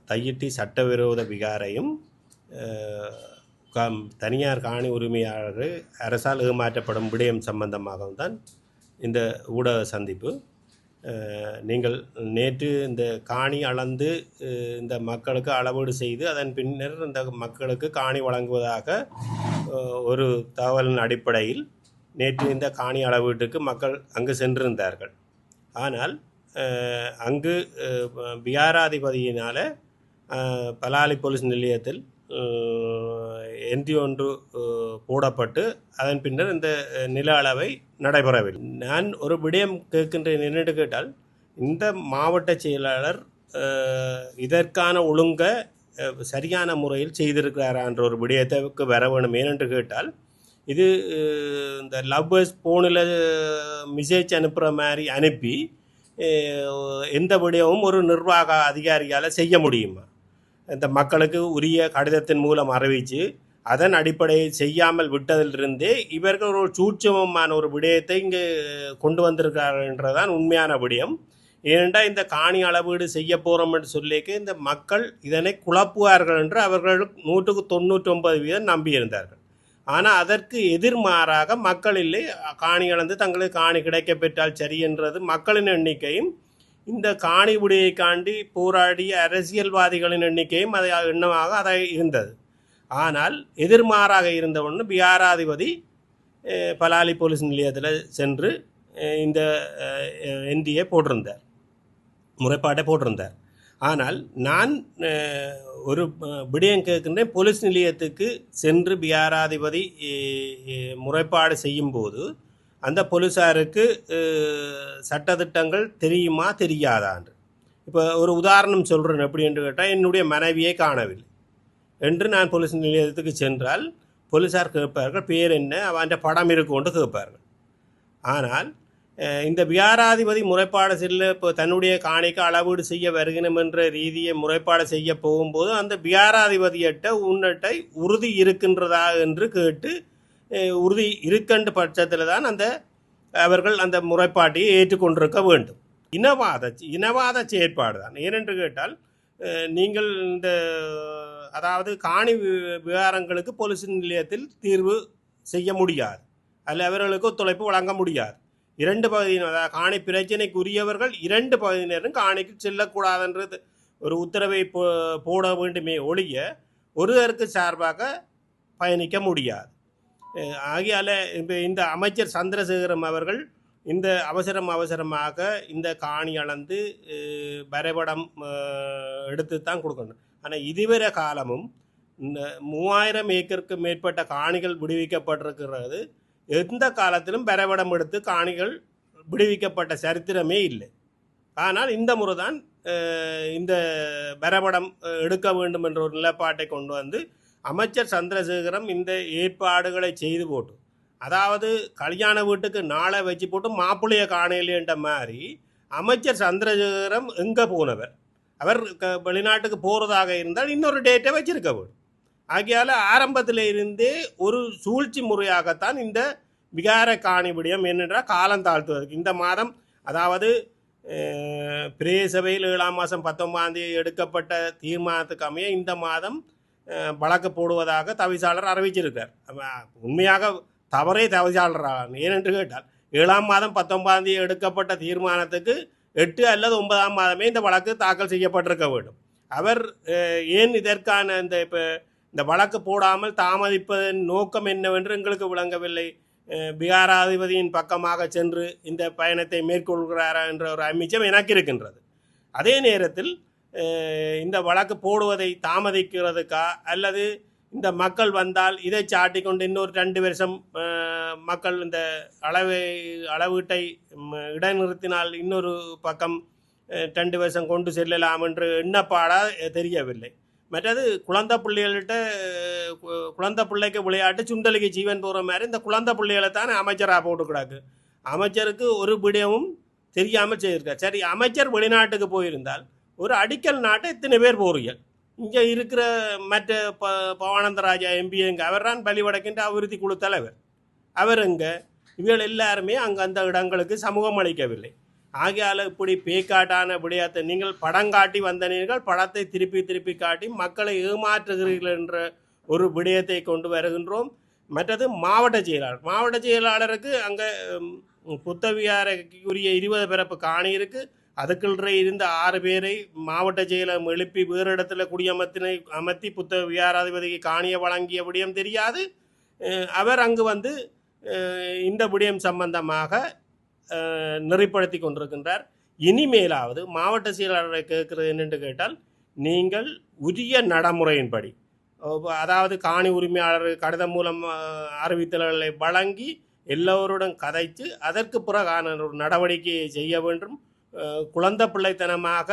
தையிட்டி சட்டவிரோத விகாரையும் தனியார் காணி உரிமையாளர்கள் அரசால் ஏமாற்றப்படும் விடயம் சம்பந்தமாகவும் தான் இந்த ஊடக சந்திப்பு. நீங்கள் நேற்று இந்த காணி அளந்து இந்த மக்களுக்கு அளவீடு செய்து அதன் பின்னர் இந்த மக்களுக்கு காணி வழங்குவதாக ஒரு தகவலின் அடிப்படையில் நேற்று இந்த காணி அளவீட்டுக்கு மக்கள் அங்கு சென்றிருந்தார்கள். ஆனால் அங்கு விகாராதிபதியினால் பலாலி போலீஸ் நிலையத்தில் என்ட்ரி ஒன்று போடப்பட்டு அதன் பின்னர் இந்த நில அளவை நடைபெறவில்லை. நான் ஒரு விடயம் கேட்கின்றேன், என்னென்று கேட்டால், இந்த மாவட்ட செயலாளர் இதற்கான ஒழுங்கை சரியான முறையில் செய்திருக்கிறாரா என்ற ஒரு விடயத்துக்கு வர வேணும். ஏனென்று கேட்டால், இது இந்த லவ்வர்ஸ் ஃபோனில் மெசேஜ் அனுப்புகிற மாதிரி அனுப்பி எந்த விடயமும் ஒரு நிர்வாக அதிகாரியால் செய்ய முடியுமா? இந்த மக்களுக்கு உரிய கடிதத்தின் மூலம் அறிவித்து அதன் அடிப்படையில் செய்யாமல் விட்டதிலிருந்தே இவர்கள் ஒரு சூட்சமமான ஒரு விடயத்தை இங்கு கொண்டு வந்திருக்கிறார்கள் என்றதான் உண்மையான விடயம். ஏனென்றால் இந்த காணி அளவீடு செய்ய போகிறோம் என்று சொல்லிக்க இந்த மக்கள் இதனை குழப்புவார்கள் என்று அவர்கள் 99% நம்பியிருந்தார்கள். ஆனால் அதற்கு எதிர்மாறாக மக்கள் இல்லை, காணி அளந்து தங்களுக்கு காணி கிடைக்க பெற்றால் சரி என்றது மக்களின் எண்ணிக்கையும், இந்த காணி விடையை காண்டி போராடிய அரசியல்வாதிகளின் எண்ணிக்கையும் அதை எண்ணமாக அதை இருந்தது. ஆனால் எதிர்மாறாக இருந்த ஒன்று விகாராதிபதி பலாலி போலீஸ் நிலையத்தில் சென்று இந்த என்டிஏ போட்டிருந்தார், முறைப்பாட்டை போட்டிருந்தார். ஆனால் நான் ஒரு விடயம் கேட்கின்றேன், போலீஸ் நிலையத்துக்கு சென்று விகாராதிபதி முறைப்பாடு செய்யும்போது அந்த போலீஸாருக்கு சட்டத்திட்டங்கள் தெரியுமா தெரியாதான்று. இப்போ ஒரு உதாரணம் சொல்கிறேன். எப்படி என்று கேட்டால், என்னுடைய மனைவியை காணவில்லை என்று நான் போலீஸ் நிலையத்துக்கு சென்றால் போலீஸார் கேட்பார்கள், பேர் என்ன, அவன் படம் இருக்குன்னு கேட்பார்கள். ஆனால் இந்த விகாராதிபதி முறைப்பாடு செல்ல இப்போ தன்னுடைய காணிக்கு அளவீடு செய்ய வருகணும் என்ற ரீதியை முறைப்பாடு செய்ய போகும்போது அந்த விகாராதிபதியிட்ட உன்னிட்ட உறுதி இருக்கின்றதா என்று கேட்டு உறுதி இருக்கின்ற பட்சத்தில் தான் அவர்கள் அந்த முறைப்பாட்டையை ஏற்றுக்கொண்டிருக்க வேண்டும். இனவாத செயற்பாடு தான். ஏனென்று கேட்டால், நீங்கள் இந்த அதாவது காணி விவகாரங்களுக்கு போலீஸ் நிலையத்தில் தீர்வு செய்ய முடியாது, அல்ல அவர்களுக்கு ஒத்துழைப்பு வழங்க முடியாது. 2 பகுதியினர், அதாவது காணி பிரச்சனைக்குரியவர்கள் 2 பகுதியினரும் காணிக்கு செல்லக்கூடாதுன்றது ஒரு உத்தரவை போட வேண்டுமே ஒழிய ஒருவருக்கு சார்பாக பயணிக்க முடியாது. ஆகையால் இப்போ இந்த அமைச்சர் சந்திரசேகரம் அவர்கள் இந்த அவசரமாக இந்த காணி அளந்து வரைபடம் எடுத்து தான் கொடுக்கணும். ஆனால் இதுவரை காலமும் இந்த 3000 ஏக்கருக்கு மேற்பட்ட காணிகள் விடுவிக்கப்பட்டிருக்கிறது. எந்த காலத்திலும் வரைபடம் எடுத்து காணிகள் விடுவிக்கப்பட்ட சரித்திரமே இல்லை. ஆனால் இந்த முறை தான் இந்த வரைபடம் எடுக்க வேண்டும் என்ற ஒரு நிலைப்பாட்டை கொண்டு வந்து அமைச்சர் சந்திரசேகரம் இந்த ஏற்பாடுகளை செய்து போட்டு, அதாவது கல்யாண வீட்டுக்கு நாளை வச்சு போட்டு மாப்பிள்ளைய காணையிலேன்ற மாதிரி அமைச்சர் சந்திரசேகரம் எங்கே போனவர், அவர் வெளிநாட்டுக்கு போகிறதாக இருந்தால் இன்னொரு டேட்டை வச்சிருக்க வேண்டும். ஆகையால் ஆரம்பத்தில் இருந்தே ஒரு சூழ்ச்சி முறையாகத்தான் இந்த விகார காணி விடயம் என்னென்றால் காலம் தாழ்த்துவதற்கு இந்த மாதம், அதாவது பிரதேச சபையில் 7ஆம் மாதம் 19ஆம் தேதி எடுக்கப்பட்ட தீர்மானத்துக்கு அமைய இந்த மாதம் வழக்கு போடுவதாக தவிசாளர் அறிவிச்சிருக்கார். உண்மையாக தவறே தவிசாளர். ஏனென்று கேட்டால் 7ஆம் மாதம் 19ஆம் தேதி எடுக்கப்பட்ட தீர்மானத்துக்கு 8 அல்லது 9ஆம் மாதமே இந்த வழக்கு தாக்கல் செய்யப்பட்டிருக்க வேண்டும். அவர் ஏன் இதற்கான இந்த வழக்கு போடாமல் தாமதிப்பதன் நோக்கம் என்னவென்று எங்களுக்கு விளங்கவில்லை. விகாராதிபதியின் பக்கமாக சென்று இந்த பயணத்தை மேற்கொள்கிறாரா என்ற ஒரு அமிச்சம் எனக்கு இருக்கின்றது. அதே நேரத்தில் இந்த வழக்கு போடுவதை தாமதிக்கிறதுக்கா அல்லது இந்த மக்கள் வந்தால் இதை சாட்டி கொண்டு இன்னொரு 2 வருஷம் மக்கள் இந்த அளவீட்டை இடைநிறுத்தினால் இன்னொரு பக்கம் 2 வருஷம் கொண்டு செல்லலாம் என்று எண்ணப்பாடா தெரியவில்லை. மற்றது குழந்தை பிள்ளைக்கு விளையாட்டு சுண்டலிக்கு ஜீவன் போகிற மாதிரி இந்த குழந்தை பிள்ளைகளை தானே அமைச்சராக போட்டுக்கிடாக்கு. அமைச்சருக்கு ஒரு விடயமும் தெரியாமல் செய்திருக்கார். சரி, அமைச்சர் வெளிநாட்டுக்கு போயிருந்தால் ஒரு அடிக்கல் நாட்டை இத்தனை பேர் போறீங்க. இங்கே இருக்கிற மற்ற பவானந்தராஜா எம்பி எங்க, அவர் தான் பள்ளிவடக்கின்ற அபிவிருத்தி குழு தலைவர், அவர் எங்க, இவர்கள் எல்லாருமே அங்கே அந்த இடங்களுக்கு சமூகம் அளிக்கவில்லை. ஆகையால் இப்படி பேக்காட்டான விடயத்தை நீங்கள் படம் காட்டி வந்தனீர்கள், படத்தை திருப்பி திருப்பி காட்டி மக்களை ஏமாற்றுகிறீர்கள் என்ற ஒரு விடயத்தை கொண்டு வருகின்றோம். மற்றது மாவட்ட செயலாளருக்கு அங்கே புத்தவியாரைக்குரிய 20 பிறப்பு காணி இருக்குது. அதுக்குள்ள இருந்த 6 பேரை மாவட்ட செயலம் எழுப்பி வேறு இடத்துல அமர்த்தி புத்த வியாராதிபதிக்கு காணியை வழங்கிய விடயம் தெரியாது. அவர் அங்கு வந்து இந்த விடயம் சம்பந்தமாக நெறிப்படுத்தி கொண்டிருக்கின்றார். இனிமேலாவது மாவட்ட செயலாளரை கேட்கிறது என்னென்று கேட்டால், நீங்கள் உரிய நடைமுறையின்படி, அதாவது காணி உரிமையாளர் கடிதம் மூலம் அறிவித்தல்களை வழங்கி எல்லோருடன் கதைத்து அதற்கு பிறகான ஒரு நடவடிக்கையை செய்ய வேண்டும். குழந்தை பிள்ளைத்தனமாக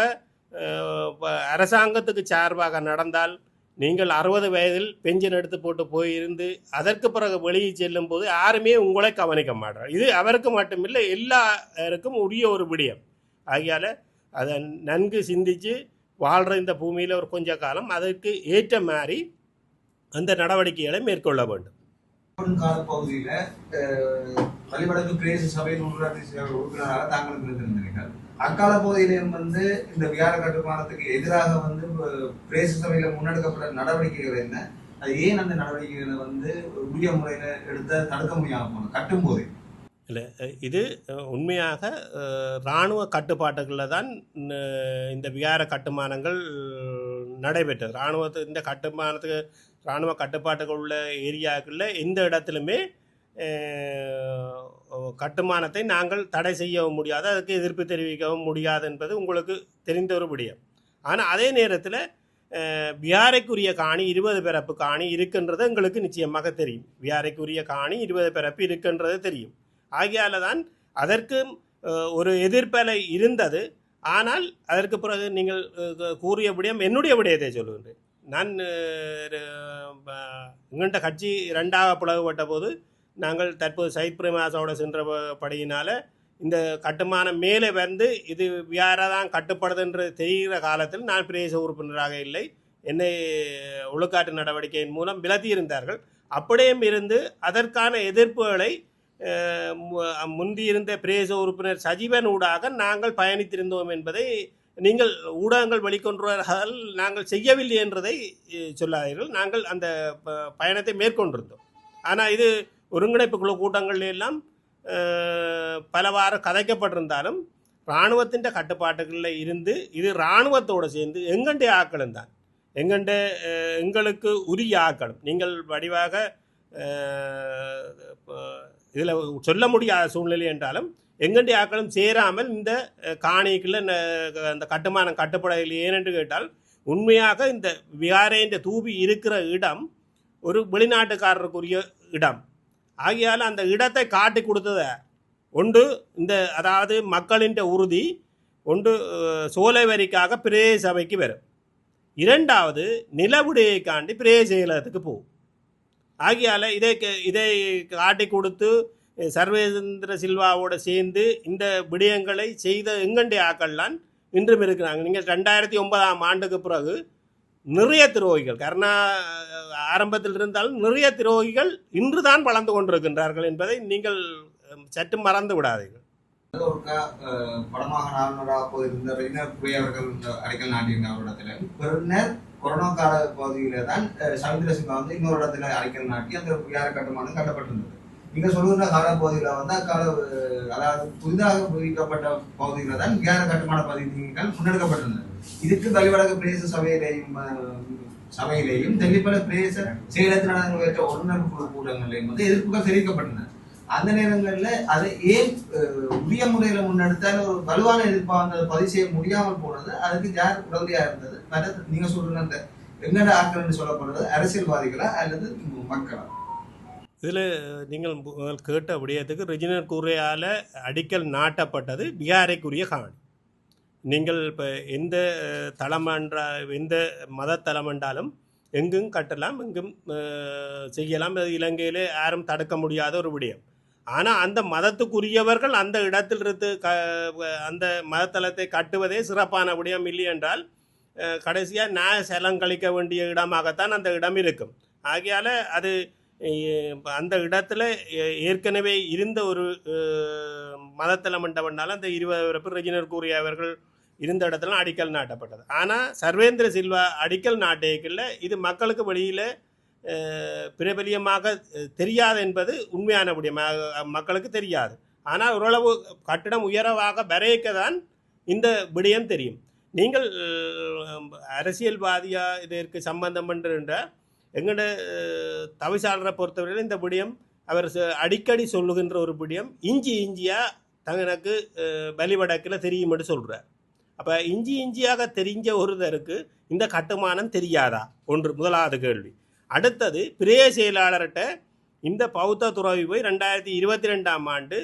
அரசாங்கத்துக்கு சார்பாக நடந்தால், நீங்கள் 60 வயதில் பென்ஷன் எடுத்து போட்டு போயிருந்து அதற்கு பிறகு வெளியே செல்லும் போது யாருமே உங்களை கவனிக்க மாட்டார். இது அவருக்கு மட்டுமில்லை, எல்லாருக்கும் உரிய ஒரு விடயம். ஆகையால் அதை நன்கு சிந்தித்து வாழ்கிற இந்த பூமியில் ஒரு கொஞ்ச காலம் அதற்கு ஏற்ற மாதிரி அந்த நடவடிக்கைகளை மேற்கொள்ள வேண்டும். காலப்பகுதியில வழிபடக்கு பிரதேச சபையில் உறுப்பினராக தாங்களுக்கு இருந்திருந்தீர்கள். அக்கால பகுதியிலும் வந்து இந்த விகார கட்டுமானத்துக்கு எதிராக வந்து பிரதேச சபையில முன்னெடுக்கப்பட்ட நடவடிக்கைகள் என்ன, அது ஏன் அந்த நடவடிக்கைகளை வந்து உரிய முறையில எடுத்த தடுக்க முடியாம போனோம் கட்டும் போதே? இல்லை, இது உண்மையாக இராணுவ கட்டுப்பாட்டுகளில் தான் இந்த விகார கட்டுமானங்கள் நடைபெற்றது. இந்த கட்டுமானத்துக்கு இராணுவ கட்டுப்பாட்டுகள் உள்ள ஏரியாக்களில் எந்த இடத்துலையுமே கட்டுமானத்தை நாங்கள் தடை செய்யவும் முடியாது, அதுக்கு எதிர்ப்பு தெரிவிக்கவும் முடியாது என்பது உங்களுக்கு தெரிந்த ஒரு விடயம். ஆனால் அதே நேரத்தில் விகாரைக்குரிய காணி 20 பிறப்பு காணி இருக்கின்றது எங்களுக்கு நிச்சயமாக தெரியும். விகாரைக்குரிய காணி 20 பிறப்பு இருக்கின்றது தெரியும். ஆகையால் தான் அதற்கு ஒரு எதிர்ப்பலை இருந்தது. ஆனால் அதற்கு பிறகு நீங்கள் கூறிய விடயம் என்னுடைய விடயத்தை சொல்லுகின்றேன். நான் எங்கள்கிட்ட கட்சி 2ஆக பிளவுபட்ட போது நாங்கள் தற்போது சைத் பிரேமதாசோட சென்ற படியினால் இந்த கட்டுமானம் மேலே வந்து இது வியாராக தான் கட்டுப்படுதுன்றது தெரிகிற காலத்தில் நான் பிரதேச உறுப்பினராக இல்லை. என்னை ஒழுக்காட்டு நடவடிக்கையின் மூலம் விலத்தியிருந்தார்கள். அப்படியும் இருந்து அதற்கான எதிர்ப்புகளை முந்தியிருந்த பிரதேச உறுப்பினர் சஜீவன் ஊடாக நாங்கள் பயணித்திருந்தோம் என்பதை நீங்கள் ஊடகங்கள் வெளிக்கொண்டுவதால் நாங்கள் செய்யவில்லை என்றதை சொல்லாதீர்கள். நாங்கள் அந்த பயணத்தை மேற்கொண்டிருந்தோம். ஆனால் இது ஒருங்கிணைப்பு குழு கூட்டங்கள் எல்லாம் பலவாறு கதைக்கப்பட்டிருந்தாலும் இராணுவத்தின் கட்டுப்பாட்டுகளில் இருந்து இது இராணுவத்தோடு சேர்ந்து எங்கண்டே ஆக்களும் தான் எங்களுக்கு உரிய ஆக்களும் நீங்கள் வடிவாக இதில் சொல்ல முடியாத சூழ்நிலை என்றாலும் எங்கண்டி ஆக்களும் சேராமல் இந்த காணிக்குள்ள அந்த கட்டுமானம் கட்டுப்படவில்லை. ஏனென்று கேட்டால் உண்மையாக இந்த விகாரைன்ற தூபி இருக்கிற இடம் ஒரு வெளிநாட்டுக்காரருக்குரிய இடம். ஆகையால் அந்த இடத்தை காட்டி கொடுத்தத ஒன்று இந்த அதாவது மக்களின் உறுதி ஒன்று சோலை வரிக்காக பிரதேச சபைக்கு வரும். 2வது நிலவுடையைக்காண்டி பிரதேச செயலகத்துக்கு போகும். ஆகையால் இதை காட்டி கொடுத்து சர்வேந்திர சில்வாவோடு சேர்ந்து இந்த விடயங்களை செய்த எங்கண்டே ஆக்கள்லாம் இன்றும் இருக்கிறாங்க. நீங்கள் 2009ஆம் ஆண்டுக்கு பிறகு நிறைய துரோகிகள் ஆரம்பத்தில் இருந்தாலும் நிறைய துரோகிகள் இன்று தான் வளர்ந்து கொண்டிருக்கின்றார்கள் என்பதை நீங்கள் சற்று மறந்து விடாதீர்கள். படமாக அவர்கள் அடிக்கல் நாட்டியிருந்த ஒரு இடத்துல பின்னர் கொரோனா கால பகுதியில தான் சவிந்திர சிங்கா வந்து இன்னொரு இடத்துல அடிக்கல் நாட்டி அந்த விகார கட்டுமானம் கட்டப்பட்டிருந்தது. நீங்க சொல்லுகிற காலப்பகுதியில வந்து அதாவது புதிதாக புதுப்பிக்கப்பட்ட பகுதியில தான் விகார கட்டுமான பகுதிகள் முன்னெடுக்கப்பட்டிருந்தது. இதுக்கு வழிவடக்கு பிரதேச சபையிலேயும் தெல்லிப்பல பிரதேச செயலத்தில் நடந்த ஒருங்கிணைப்பு குழு கூட்டங்களிலேயும் வந்து எதிர்ப்புகள் தெரிவிக்கப்பட்டன. அந்த நேரங்கள்ல அதை ஏன் உரிய முறையில முன்னெடுத்தால் ஒரு வலுவான எதிர்ப்பா வந்து பதிவு செய்ய முடியாமல் போனது, அதுக்கு யார் உடனடியா இருந்தது? நீங்க சொல்ற அந்த எங்கட ஆட்கள் சொல்லப்படுறது அரசியல்வாதிகளா அல்லது மக்களா? இதில் நீங்கள் கேட்ட விடயத்துக்கு ரெஜினர் கூரையால் அடிக்கல் நாட்டப்பட்டது விகாரைக்குரிய காணி. நீங்கள் இப்போ எந்த எந்த மத தளமென்றாலும் எங்கும் கட்டலாம், எங்கும் செய்யலாம். இலங்கையில் யாரும் தடுக்க முடியாத ஒரு விடயம். ஆனால் அந்த மதத்துக்குரியவர்கள் அந்த இடத்தில் இருந்து அந்த மதத்தலத்தை கட்டுவதே சிறப்பான விடயம் இல்லை என்றால் கடைசியாக செலம் கழிக்க வேண்டிய இடமாகத்தான் அந்த இடம் இருக்கும். ஆகையால் அது அந்த இடத்துல ஏற்கனவே இருந்த ஒரு மதத்தல மண்டபம்னால அந்த 20 பேர் ரெஜினர் கூறிய அவர்கள் இருந்த இடத்துல அடிக்கல் நாட்டப்பட்டது. ஆனால் சர்வேந்திர சில்வா அடிக்கல் நாட்டேக்கில் இது மக்களுக்கு வெளியில் பிரபலியமாக தெரியாது என்பது உண்மையான விடயம். மக்களுக்கு தெரியாது. ஆனால் ஓரளவு கட்டிடம் உயரவாக வரையக்க தான் இந்த விடயம் தெரியும். நீங்கள் அரசியல்வாதியாக இதற்கு சம்பந்தம் பண்ணுற எங்களோட தவிசாளரை பொறுத்தவரையில் இந்த விடயம் அவர் அடிக்கடி சொல்லுகின்ற ஒரு விடயம் இஞ்சியாக தங்களுக்கு வழிவடக்கில் தெரியும்னு சொல்கிறார். அப்போ இஞ்சியாக தெரிஞ்ச ஒருத்தருக்கு இந்த கட்டுமானம் தெரியாதா? ஒன்று முதலாவது கேள்வி. அடுத்தது பிரேய செயலாளர்கிட்ட இந்த பௌத்த துறவி போய் 2022ஆம் ஆண்டு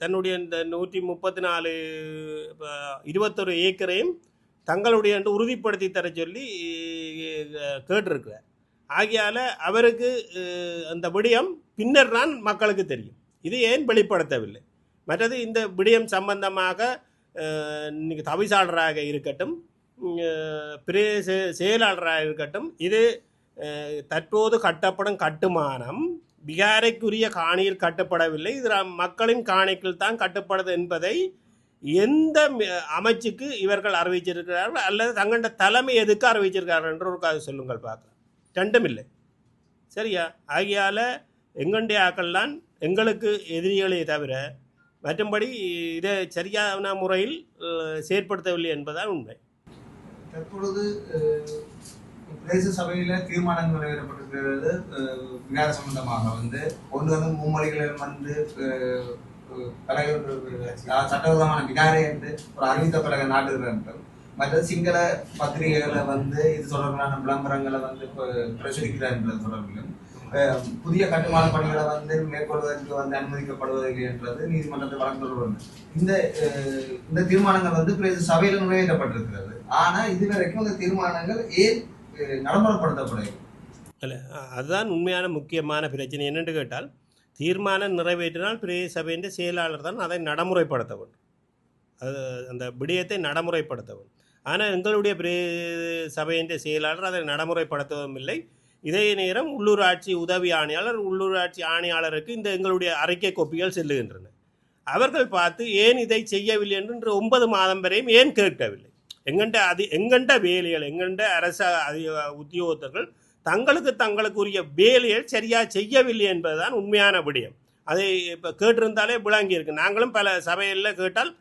தன்னுடைய இந்த 134 21 ஏக்கரையும் தங்களுடைய என்று உறுதிப்படுத்தி தர சொல்லி கேட்டிருக்கிறார். ஆகையால் அவருக்கு அந்த விடயம் பின்னர் தான் மக்களுக்கு தெரியும். இது ஏன் வெளிப்படுத்தவில்லை? மற்றது இந்த விடயம் சம்பந்தமாக இன்னைக்கு தவிசாளராக இருக்கட்டும், பிரே செயலாளராக இருக்கட்டும், இது தற்போது கட்டப்படும் கட்டுமானம் விகாரைக்குரிய காணியில் கட்டப்படவில்லை, இது மக்களின் காணிக்குள் தான் கட்டப்படுது என்பதை எந்த அமைச்சுக்கு இவர்கள் அறிவிச்சிருக்கிறார்கள் அல்லது தங்களோட தலைமை எதுக்கு அறிவிச்சிருக்கார்கள் என்ற ஒரு சொல்லுங்கள் பார்க்கலாம். ரெண்டும் இல்லை. சரியா? ஆகையால் எங்களுடைய ஆக்கள்தான் எங்களுக்கு எதிரிகளே தவிர மற்றும்படி இதை சரியான முறையில் செயற்படுத்தவில்லை என்பதுதான் உண்மை. தற்பொழுது பிரதேச சபையில் தீர்மானங்கள் நிறைவேற்றப்பட்டிருக்கிறது விகார சம்பந்தமாக ஒன்று மும்மொழிகளில் சட்டவிரோதமான விகாரை என்று ஒரு அறிவித்த பிறகு நாட்டுகிறார்கள். மற்ற சிங்கள பத்திரிகைகளை இது தொடர்பான விளம்பரங்களை பிரசுரிக்கிறார் என்ற தொடர்பிலும் புதிய கட்டுமான பணிகளை மேற்கொள்வதற்கு அனுமதிக்கப்படுவதில்லை என்றது நீதிமன்றத்தில் வழங்கப்படுவது. இந்த தீர்மானங்கள் பிரதேச சபையில் நிறைவேற்றப்பட்டிருக்கிறது. ஆனால் இதுவரைக்கும் இந்த தீர்மானங்கள் ஏன் நடைமுறைப்படுத்தப்படவில்லை? இல்லை, அதுதான் உண்மையான முக்கியமான பிரச்சனை. என்னென்று கேட்டால், தீர்மானம் நிறைவேற்றினால் பிரதேச சபையின் செயலாளர் தான் அதை நடைமுறைப்படுத்த வேண்டும். அது அந்த விடயத்தை நடைமுறைப்படுத்த வேண்டும். ஆனால் எங்களுடைய சபையின் செயலாளர் அதை நடைமுறைப்படுத்தவும் இல்லை. இதே நேரம் உள்ளூராட்சி உதவி ஆணையாளர், உள்ளூராட்சி ஆணையாளருக்கு இந்த எங்களுடைய அறிக்கை கோப்பிகள் செல்லுகின்றன. அவர்கள் பார்த்து ஏன் இதை செய்யவில்லை என்று 9 மாதம் வரையும் ஏன் கேட்கவில்லை? எங்கண்ட வேலைகள், எங்கண்ட அரசு உத்தியோகத்தர்கள் தங்களுக்குரிய வேலைகள் சரியாக செய்யவில்லை என்பதுதான் உண்மையான விடயம். அதை இப்போ கேட்டிருந்தாலே விளங்கி இருக்கு. நாங்களும் பல சபைகளில் கேட்டால்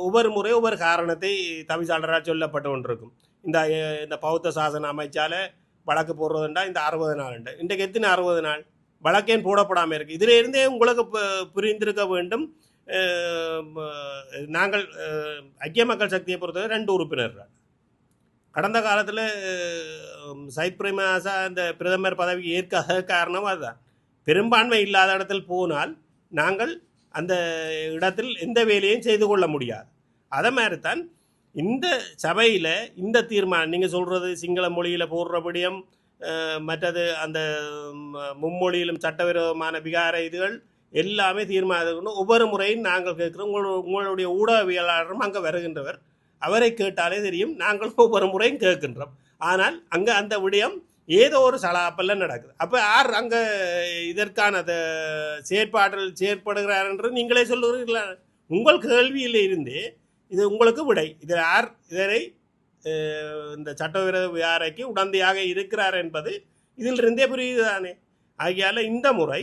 ஒவ்வொரு முறை ஒவ்வொரு காரணத்தை தவிசாளராக சொல்லப்பட்டு கொண்டிருக்கும். இந்த பௌத்த சாசன அமைச்சால் வழக்கு போடுறதுண்டா இந்த 60 நாள் உண்டு. இன்றைக்கு எத்தனை 60 நாள் வழக்கேன் போடப்படாமல் இருக்குது? இதில் இருந்தே உங்களுக்கு புரிந்திருக்க வேண்டும். நாங்கள் ஐக்கிய மக்கள் சக்தியை பொறுத்தவரை 2 உறுப்பினர்கள். கடந்த காலத்தில் சைத் பிரேமதாசா அந்த பிரதமர் பதவி ஏற்காத காரணம் அதுதான். பெரும்பான்மை இல்லாத இடத்தில் போனால் நாங்கள் அந்த இடத்தில் எந்த வேலையும் செய்து கொள்ள முடியாது. அதை மாதிரி தான் இந்த சபையில் இந்த தீர்மானம் நீங்கள் சொல்கிறது சிங்கள மொழியில் போடுறபடியும் மற்றது அந்த மும்மொழியிலும் சட்டவிரோதமான விகார இதுகள் எல்லாமே தீர்மானம் ஒவ்வொரு முறையும் நாங்கள் கேட்குறோம். உங்களுடைய ஊடகவியலாளரும் அங்கே வருகின்றவர், அவரை கேட்டாலே தெரியும். நாங்கள் ஒவ்வொரு முறையும் கேட்கின்றோம். ஆனால் அங்கே அந்த விடயம் ஏதோ ஒரு சலாப்பெல்லாம் நடக்குது. அப்போ யார் அங்கே இதற்கான செயற்பாடுகிறார் என்று நீங்களே சொல்லுகிறீர்களா? உங்கள் கேள்வியில் இருந்து இது உங்களுக்கு விடை. இதில் யார் இதனை இந்த சட்டவிரோத விகாரைக்கு உடந்தையாக இருக்கிறார் என்பது இதிலிருந்தே புரியுது தானே. ஆகையால் இந்த முறை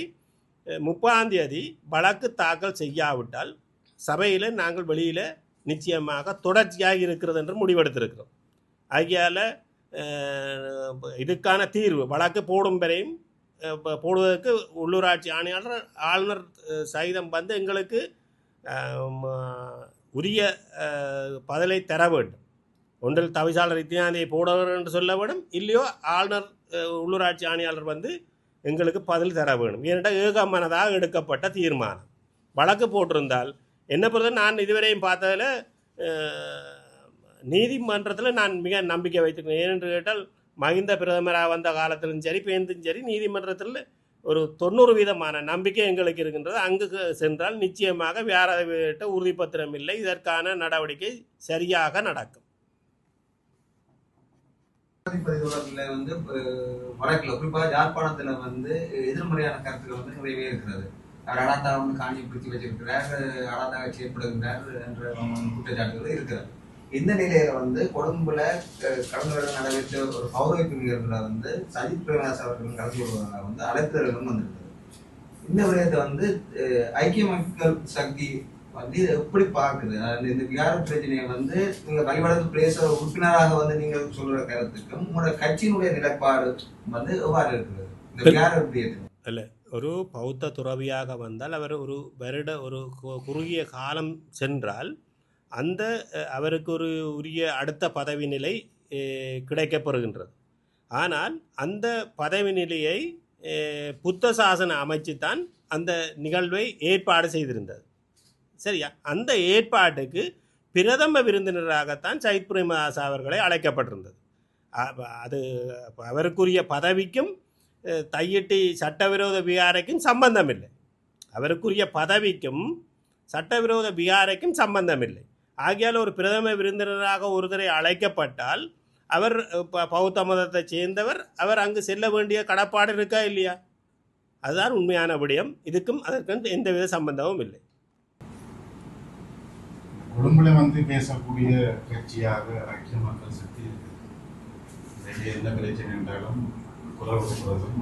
30ஆம் தேதி வழக்கு தாக்கல் செய்யாவிட்டால் சபையில் நாங்கள் வெளியில் நிச்சயமாக தொடர்ச்சியாக இருக்கிறது என்று முடிவெடுத்திருக்கிறோம். ஆகையால் இதுக்கான தீர்வு வழக்கு போடும் வரையும் போடுவதற்கு உள்ளூராட்சி ஆணையாளர் ஆளுநர் சகிதம் எங்களுக்கு உரிய பதிலை தர வேண்டும். ஒன்றில் தவிசாளர் இத்தியாதியை போடவர் என்று சொல்ல வேண்டும், இல்லையோ ஆளுநர் உள்ளூராட்சி ஆணையாளர் எங்களுக்கு பதில் தர வேண்டும். ஏனென்றால் ஏகமனதாக எடுக்கப்பட்ட தீர்மானம். வழக்கு போட்டிருந்தால் என்ன பொறுத்த நான் இதுவரையும் பார்த்ததில் நீதிமன்றத்தில் நான் மிக நம்பிக்கை வைத்திருக்கிறேன். ஏனென்று கேட்டால் மஹிந்த பிரதமராக வந்த காலத்திலும் சரி பேருந்தும் சரி நீதிமன்றத்தில் ஒரு 90% நம்பிக்கை எங்களுக்கு இருக்கின்றது. அங்கு சென்றால் நிச்சயமாக வேற உறுதிப்பத்திரம் இல்லை, இதற்கான நடவடிக்கை சரியாக நடக்கும். பதிவுகளில் வந்து வழக்கில் குறிப்பாக யாழ்ப்பாணத்தில் வந்து எதிர்மறையான கருத்துக்கள் வந்து நிறையவே இருக்கிறது. அவர் அடாத்தா வந்து காணியை பிடிச்சி வச்சிருக்கிறார், அடாத்தாக செயற்படுகின்றார் என்ற குற்றச்சாட்டுகள் இருக்கிறது. இந்த நிலையில வந்து கொழும்புல கடந்த வருடம் நடைபெற்ற ஒரு கௌரவிப்பு நிகழ்வுல வந்து சஜித் பிரேமதாஸ் அவர்கள் கலந்து கொள்வதாக வந்து அழைப்புதல்களும் வந்திருக்கிறது. இந்த விடயத்தை வந்து ஐக்கிய மக்கள் சக்தி வந்து எப்படி பார்க்குது? இந்த விகார பிரச்சனையை வந்து நீங்க வழிபாடு பிரதேச உறுப்பினராக வந்து நீங்கள் சொல்ற கருத்துக்கும் உங்களோட கட்சியினுடைய நிலைப்பாடு வந்து எவ்வாறு இருக்குது இந்த விகார விடயத்தில்? இல்லை, ஒரு பௌத்த துறவியாக வந்தால் அவர் ஒரு ஒரு குறுகிய காலம் சென்றால் அந்த அவருக்கு ஒரு உரிய அடுத்த பதவி நிலை கிடைக்கப்பெறுகின்றது. ஆனால் அந்த பதவி நிலையை புத்த சாசன அமைச்சு தான் அந்த நிகழ்வை ஏற்பாடு செய்திருந்தது. சரியா? அந்த ஏற்பாட்டுக்கு பிரதம விருந்தினராகத்தான் சஜித் பிரேமதாஸ் அவர்களை அழைக்கப்பட்டிருந்தது. அது அவருக்குரிய பதவிக்கும் தையிட்டி சட்டவிரோத விகாரைக்கும் சம்பந்தம் இல்லை. அவருக்குரிய பதவிக்கும் சட்டவிரோத விகாரைக்கும் சம்பந்தம் இல்லை. ஆகியால் ஒரு பிரதம விருந்தினராக ஒருத்தரை அழைக்கப்பட்டால் அவர் பௌத்த மதத்தை சேர்ந்தவர், அவர் அங்கு செல்ல வேண்டிய கடப்பாடு இருக்கா இல்லையா? அதுதான் உண்மையான விடயம். இதுக்கும் அதற்கும் எந்தவித சம்பந்தமும் இல்லை. கொழும்புல வந்து பேசக்கூடிய கட்சியாக ஐக்கிய மக்கள் சக்தி இருக்குது. எந்த பிரச்சனை என்றாலும் குரல் கொடுப்பதும்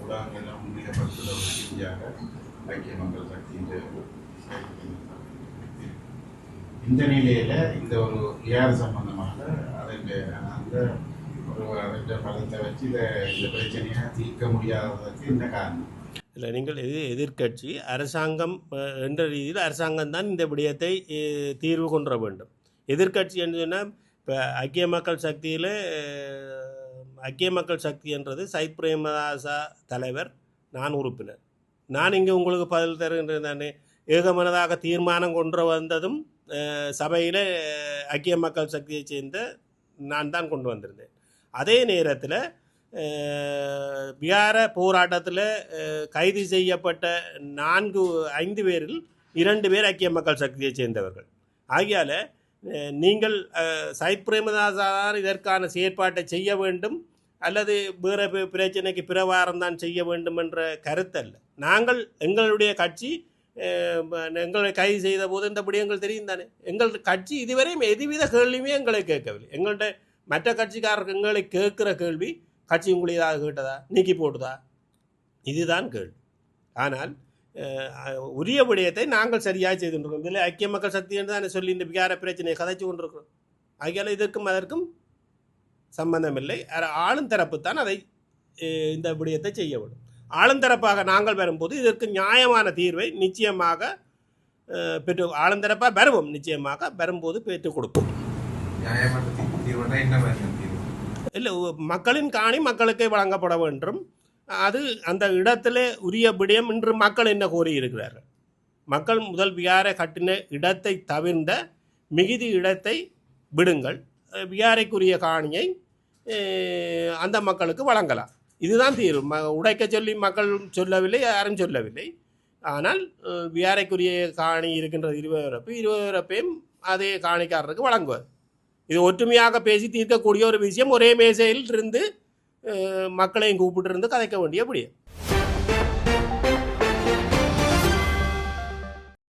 ஊடகங்கள்லாம் முன்னிலைப்படுத்துகிற ஒரு கட்சியாக ஐக்கிய மக்கள் சக்தி இந்த நிலையில இந்த ஒரு வியார் சம்பந்தமாக அந்த ஒரு பலத்தை வச்சு இந்த பிரச்சனையை தீர்க்க முடியாததற்கு என்ன காரணம்? இல்லை, நீங்கள் எதிர்கட்சி அரசாங்கம் என்ற ரீதியில் அரசாங்கம் தான் இந்த விடயத்தை தீர்வு கொண்டு வேண்டும். எதிர்கட்சி என்று சொன்னால் இப்போ ஐக்கிய மக்கள் சக்தியில் ஐக்கிய மக்கள் சக்தி என்றது சஜித் பிரேமதாசா தலைவர், நான் உறுப்பினர். நான் இங்கே உங்களுக்கு பதில் தருகின்றேன் தானே. ஏகமனதாக தீர்மானம் கொண்டு வந்ததும் சபையில் ஐக்கிய மக்கள் சக்தியை சேர்ந்த நான் தான் கொண்டு வந்திருந்தேன். அதே நேரத்தில் பிகார போராட்டத்தில் கைது செய்யப்பட்ட 5 பேரில் 2 பேர் ஐக்கிய மக்கள் சக்தியை சேர்ந்தவர்கள். ஆகையால் நீங்கள் சஜித் பிரேமதாசார் இதற்கான செயற்பாட்டை செய்ய வேண்டும் அல்லது வேறு பிரச்சனைக்கு பிரவாரம் தான் செய்ய வேண்டும் என்ற கருத்தல்ல. நாங்கள் எங்களுடைய கட்சி எங்களை கைது செய்த போது இந்த விடயங்கள் தெரியும் தானே. எங்கள் கட்சி இதுவரையும் எதுவித கேள்வியுமே எங்களை கேட்கவில்லை. எங்கள்கிட்ட மற்ற கட்சிக்காரர்கள் எங்களை கேட்குற கேள்வி, கட்சி உங்களை ஏதாவது கேட்டதா, நீக்கி போட்டுதா, இதுதான் கேள்வி. ஆனால் உரிய விடயத்தை நாங்கள் சரியாக செய்துருக்கோம். இதில் ஐக்கிய மக்கள் சக்தி என்று தானே சொல்லி இந்த விகார பிரச்சனையை கதைச்சு கொண்டிருக்கிறோம். ஆகையால் இதற்கும் அதற்கும் சம்பந்தமில்லை. ஆளும் தரப்பு தான் அதை இந்த விடயத்தை செய்ய வேண்டும். ஆளுந்தரப்பாக நாங்கள் வரும்போது இதற்கு நியாயமான தீர்வை நிச்சயமாக பெற்று ஆளுந்தரப்பாக வருவோம். நிச்சயமாக வரும்போது பெற்றுக் கொடுப்போம். இல்லை, மக்களின் காணி மக்களுக்கே வழங்கப்பட வேண்டும். அது அந்த இடத்துல உரிய விடயம் இன்று மக்கள் என்ன கோரியிருக்கிறார்கள். மக்கள் முதல் விகாரை கட்டின இடத்தை தவிர்ந்த மிகுதி இடத்தை விடுங்கள், விகாரைக்குரிய காணியை அந்த மக்களுக்கு வழங்கலாம். இதுதான் தீர்வு. உடைக்க சொல்லி மக்கள் சொல்லவில்லை, யாரும் சொல்லவில்லை. ஆனால் விகாரைக்குரிய காணி இருக்கின்றது 20 வரப்பையும் அதே காணிக்காரருக்கு வழங்குவது. இது ஒற்றுமையாக பேசி தீர்க்கக்கூடிய ஒரு விஷயம். ஒரே மேசையில் இருந்து மக்களையும் கூப்பிட்டு இருந்து கதைக்க வேண்டிய முடியும்.